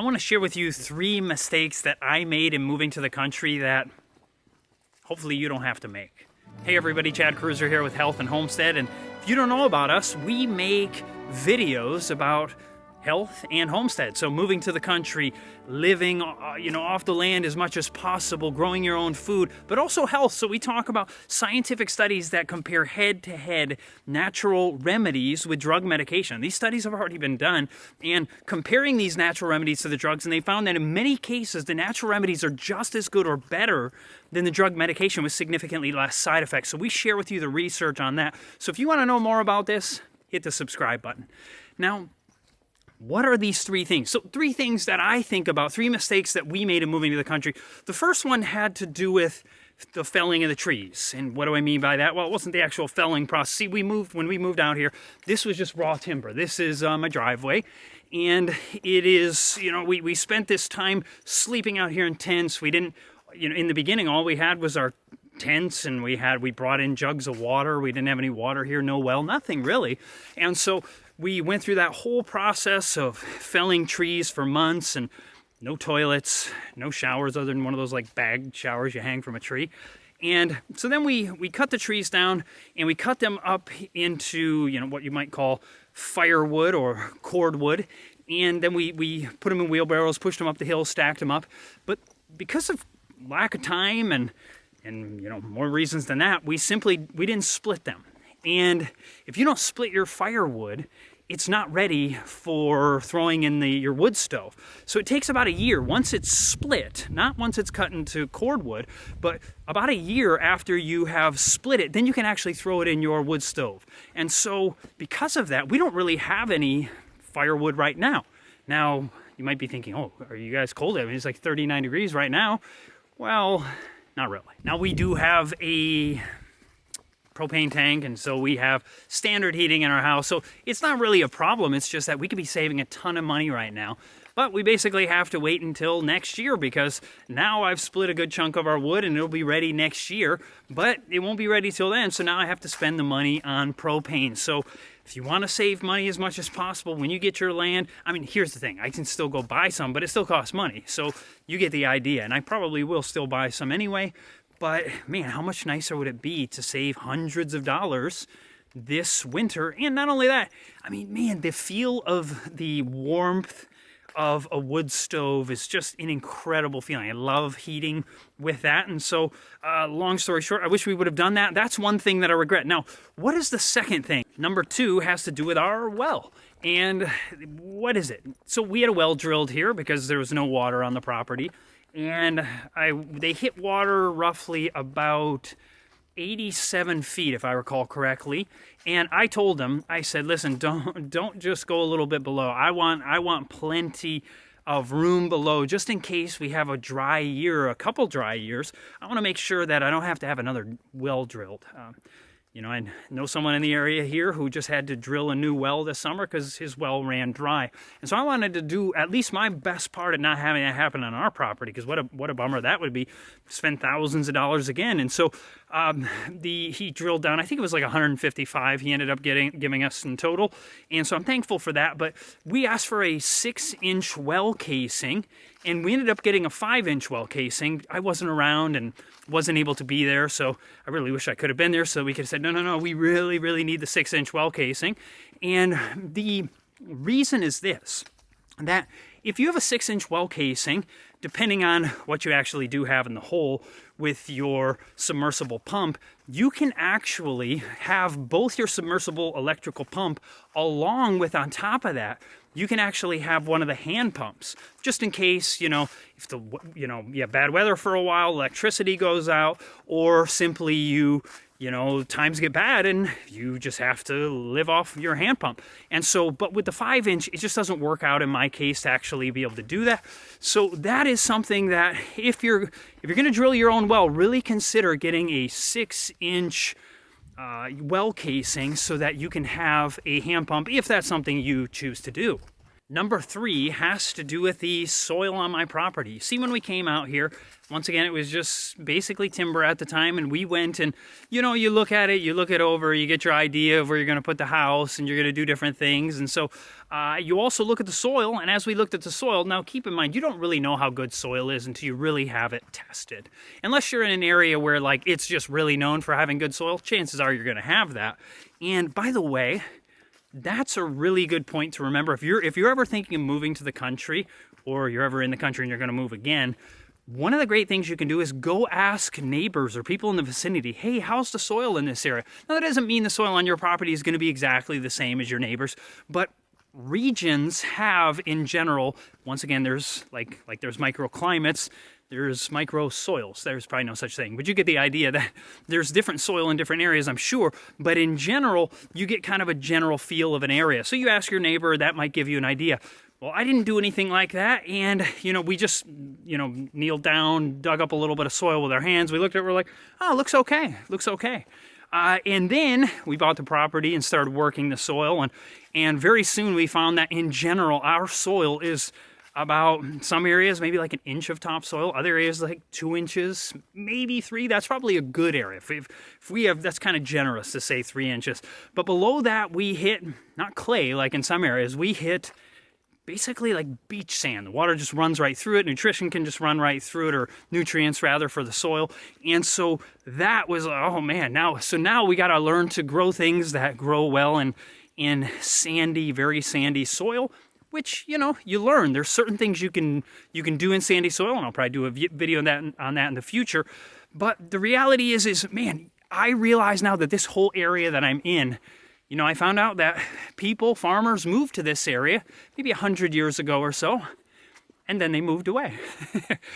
I want to share with you 3 mistakes that I made in moving to the country that hopefully you don't have to make. Hey everybody, Chad Cruiser here with Health and Homestead, and if you don't know about us, we make videos about health and homestead. So moving to the country, living off the land as much as possible, growing your own food, but also health. So we talk about scientific studies that compare head-to-head natural remedies with drug medication. These studies have already been done, and comparing these natural remedies to the drugs, and they found that in many cases the natural remedies are just as good or better than the drug medication with significantly less side effects. So we share with you the research on that. So if you want to know more about this, hit the subscribe button. Now, what are these 3 things? So 3 things that I think about, 3 mistakes that we made in moving to the country. The first one had to do with the felling of the trees. And what do I mean by that? Well, it wasn't the actual felling process. See, when we moved out here, this was just raw timber. This is my driveway. And it is, we spent this time sleeping out here in tents. We didn't, in the beginning, all we had was our tents, and we brought in jugs of water. We didn't have any water here, no well, nothing really. And so we went through that whole process of felling trees for months, and no toilets, no showers other than one of those like bag showers you hang from a tree. And so then we cut the trees down, and we cut them up into what you might call firewood or cordwood. And then we put them in wheelbarrows, pushed them up the hill, stacked them up. But because of lack of time and more reasons than that, we didn't split them. And if you don't split your firewood, it's not ready for throwing in your wood stove. So it takes about a year. Once it's split, not once it's cut into cordwood, but about a year after you have split it, then you can actually throw it in your wood stove. And so because of that, we don't really have any firewood right now. Now, you might be thinking, oh, are you guys cold? I mean, it's like 39 degrees right now. Well, not really. Now, we do have a propane tank, and so we have standard heating in our house, so it's not really a problem. It's just that we could be saving a ton of money right now, but we basically have to wait until next year, because now I've split a good chunk of our wood and it'll be ready next year, but it won't be ready till then. So now I have to spend the money on propane. So if you want to save money as much as possible when you get your land, I mean, here's the thing, I can still go buy some, but it still costs money. So you get the idea, and I probably will still buy some anyway. But man, how much nicer would it be to save hundreds of dollars this winter? And not only that, I mean, man, the feel of the warmth of a wood stove is just an incredible feeling. I love heating with that. And so, long story short, I wish we would have done that. That's one thing that I regret. Now, what is the second thing? Number 2 has to do with our well. And what is it? So we had a well drilled here because there was no water on the property. And they hit water roughly about 87 feet, if I recall correctly. And I told them, I said, listen, don't just go a little bit below. I want plenty of room below, just in case we have a dry year, a couple dry years. I want to make sure that I don't have to have another well drilled. I know someone in the area here who just had to drill a new well this summer because his well ran dry. And so I wanted to do at least my best part at not having that happen on our property, because what a bummer that would be. Spend thousands of dollars again. And so he drilled down, I think it was like 155 he ended up giving us in total. And so I'm thankful for that. But we asked for a 6-inch well casing, and we ended up getting a 5-inch well casing. I wasn't around and wasn't able to be there, so I really wish I could have been there so we could have said, no, we really, really need the 6-inch well casing. And the reason is this, that if you have a 6-inch well casing, depending on what you actually do have in the hole with your submersible pump, you can actually have both your submersible electrical pump along with, on top of that, you can actually have one of the hand pumps, just in case, if you have bad weather for a while, electricity goes out, or simply times get bad and you just have to live off your hand pump. And so, but with the 5-inch, it just doesn't work out in my case to actually be able to do that. So that is something that if you're going to drill your own well, really consider getting a 6-inch well casing so that you can have a hand pump if that's something you choose to do. Number 3 has to do with the soil on my property. See, when we came out here, once again, it was just basically timber at the time, and we went and, you know, you look at it, you look it over, you get your idea of where you're going to put the house, and you're going to do different things. And so you also look at the soil, and as we looked at the soil, now keep in mind, you don't really know how good soil is until you really have it tested. Unless you're in an area where, like, it's just really known for having good soil, chances are you're going to have that. And by the way, that's a really good point to remember. If you're ever thinking of moving to the country, or you're ever in the country and you're going to move again, one of the great things you can do is go ask neighbors or people in the vicinity, hey, how's the soil in this area? Now, that doesn't mean the soil on your property is going to be exactly the same as your neighbors, but regions have, in general, once again, there's like there's microclimates, there's micro soils. There's probably no such thing, but you get the idea that there's different soil in different areas, I'm sure. But in general, you get kind of a general feel of an area. So you ask your neighbor, that might give you an idea. Well, I didn't do anything like that. And, you know, we just, you know, kneeled down, dug up a little bit of soil with our hands. We looked at it, we're like, oh, looks okay. Looks okay. And then we bought the property and started working the soil. And very soon we found that in general, our soil is about, some areas maybe like an inch of topsoil, other areas like 2 inches, maybe 3. That's probably a good area. If we have, that's kind of generous to say 3 inches. But below that, we hit not clay like in some areas. We hit basically like beach sand. The water just runs right through it. Nutrition can just run right through it, or nutrients rather, for the soil. And so that was, oh man, now we got to learn to grow things that grow well in sandy, very sandy soil, which, you know, you learn. There's certain things you can do in sandy soil, and I'll probably do a video on that in the future. But the reality is, man, I realize now that this whole area that I'm in, you know, I found out that farmers moved to this area maybe 100 years ago or so, and then they moved away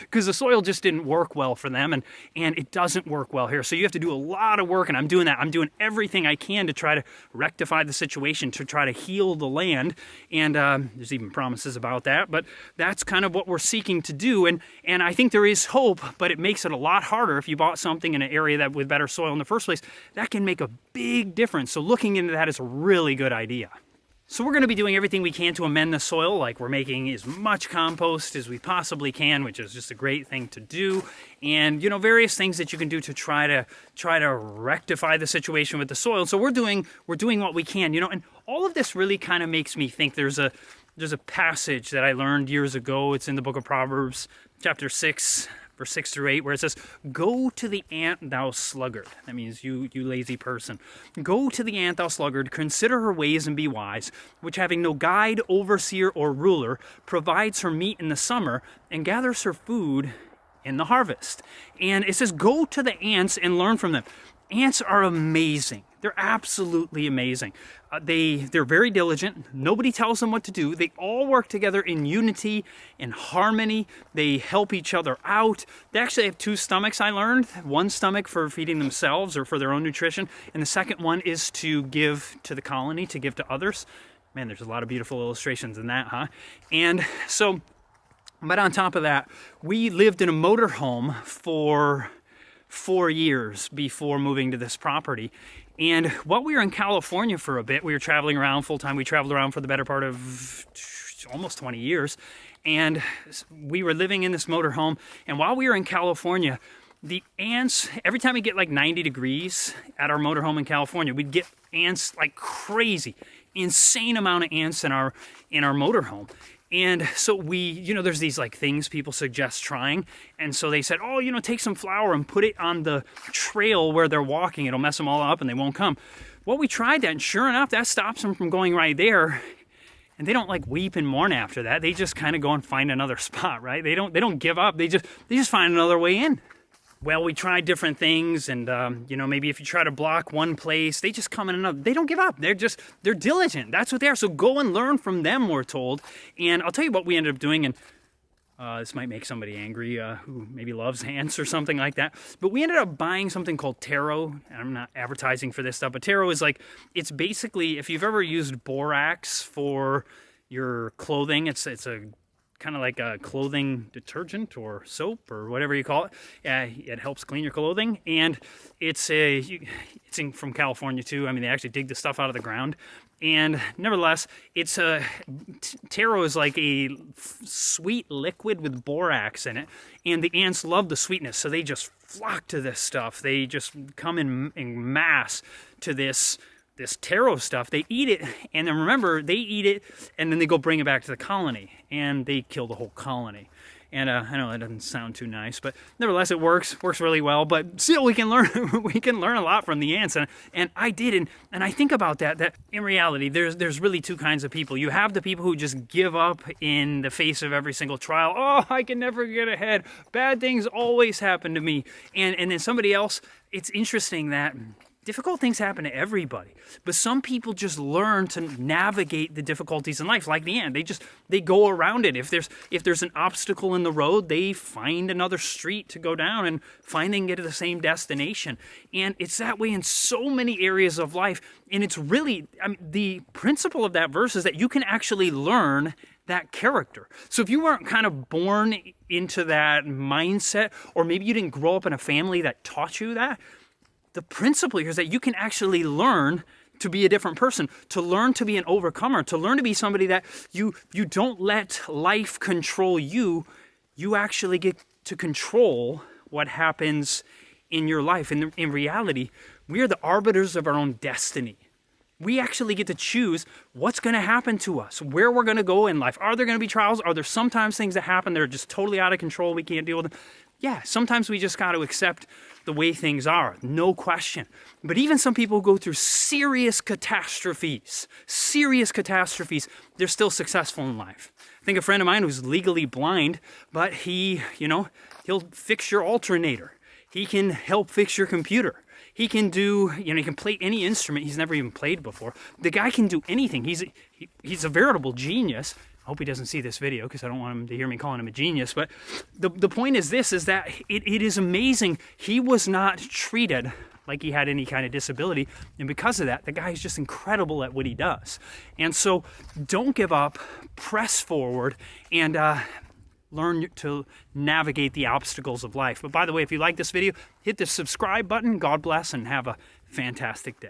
because the soil just didn't work well for them, and it doesn't work well here. So you have to do a lot of work, and I'm doing that. I'm doing everything I can to try to rectify the situation, to try to heal the land, and there's even promises about that, but that's kind of what we're seeking to do, and I think there is hope, but it makes it a lot harder if you bought something in an area that with better soil in the first place. That can make a big difference, so looking into that is a really good idea. So we're going to be doing everything we can to amend the soil, like we're making as much compost as we possibly can, which is just a great thing to do. And, you know, various things that you can do to try to rectify the situation with the soil. So we're doing what we can, you know, and all of this really kind of makes me think there's a passage that I learned years ago. It's in the book of Proverbs, chapter 6, verse 6 through 8, where it says, "Go to the ant, thou sluggard." That means you lazy person. "Go to the ant, thou sluggard, consider her ways and be wise, which having no guide, overseer, or ruler, provides her meat in the summer and gathers her food in the harvest." And it says, go to the ants and learn from them. Ants are amazing. They're absolutely amazing. They're very diligent. Nobody tells them what to do. They all work together in unity, in harmony. They help each other out. They actually have 2 stomachs, I learned. One stomach for feeding themselves or for their own nutrition, and the second one is to give to the colony, to give to others. Man, there's a lot of beautiful illustrations in that, huh? And so, but on top of that, we lived in a motorhome for 4 years before moving to this property. And while we were in California for a bit, we were traveling around full time. We traveled around for the better part of almost 20 years. And we were living in this motorhome. And while we were in California, the ants, every time we get like 90 degrees at our motorhome in California, we'd get ants like crazy, insane amount of ants in our motorhome. And so there's these like things people suggest trying. And so they said, oh, take some flour and put it on the trail where they're walking. It'll mess them all up and they won't come. Well, we tried that, and sure enough, that stops them from going right there. And they don't like weep and mourn after that. They just kind of go and find another spot, right? They don't give up. They just find another way in. Well, we tried different things, and maybe if you try to block one place, they just come in another. They don't give up. They're diligent. That's what they are. So go and learn from them, we're told. And I'll tell you what we ended up doing, and this might make somebody angry who maybe loves ants or something like that. But we ended up buying something called taro. And I'm not advertising for this stuff, but taro is it's basically, if you've ever used borax for your clothing, it's a kind of like a clothing detergent or soap or whatever you call it. It helps clean your clothing, and it's from California too. I mean, they actually dig the stuff out of the ground, And nevertheless, it's taro is like a sweet liquid with borax in it, and the ants love the sweetness, so they just flock to this stuff. They just come in mass to this taro stuff. They eat it, and then remember, they eat it, and then they go bring it back to the colony, and they kill the whole colony. And I know that doesn't sound too nice, but nevertheless, it works really well. But still, we can learn a lot from the ants, and I did, and I think about that in reality, there's really two kinds of people. You have the people who just give up in the face of every single trial. Oh, I can never get ahead. Bad things always happen to me. And then somebody else. It's interesting that difficult things happen to everybody, but some people just learn to navigate the difficulties in life like the ant. They go around it. If there's an obstacle in the road, they find another street to go down and find they can get to the same destination. And it's that way in so many areas of life. And it's really, the principle of that verse is that you can actually learn that character. So if you weren't kind of born into that mindset, or maybe you didn't grow up in a family that taught you that, the principle here is that you can actually learn to be a different person, to learn to be an overcomer, to learn to be somebody that you don't let life control you. You actually get to control what happens in your life. And in reality, we are the arbiters of our own destiny. We actually get to choose what's going to happen to us, where we're going to go in life. Are there going to be trials? Are there sometimes things that happen that are just totally out of control? We can't deal with them. Yeah, sometimes we just got to accept the way things are, no question. But even some people who go through serious catastrophes, they're still successful in life. I think a friend of mine who's legally blind, but he'll fix your alternator. He can help fix your computer. He can do, he can play any instrument he's never even played before. The guy can do anything. He's a veritable genius. I hope he doesn't see this video because I don't want him to hear me calling him a genius. But the point is this, is that it is amazing. He was not treated like he had any kind of disability. And because of that, the guy is just incredible at what he does. And so don't give up, press forward, and learn to navigate the obstacles of life. But by the way, if you like this video, hit the subscribe button. God bless and have a fantastic day.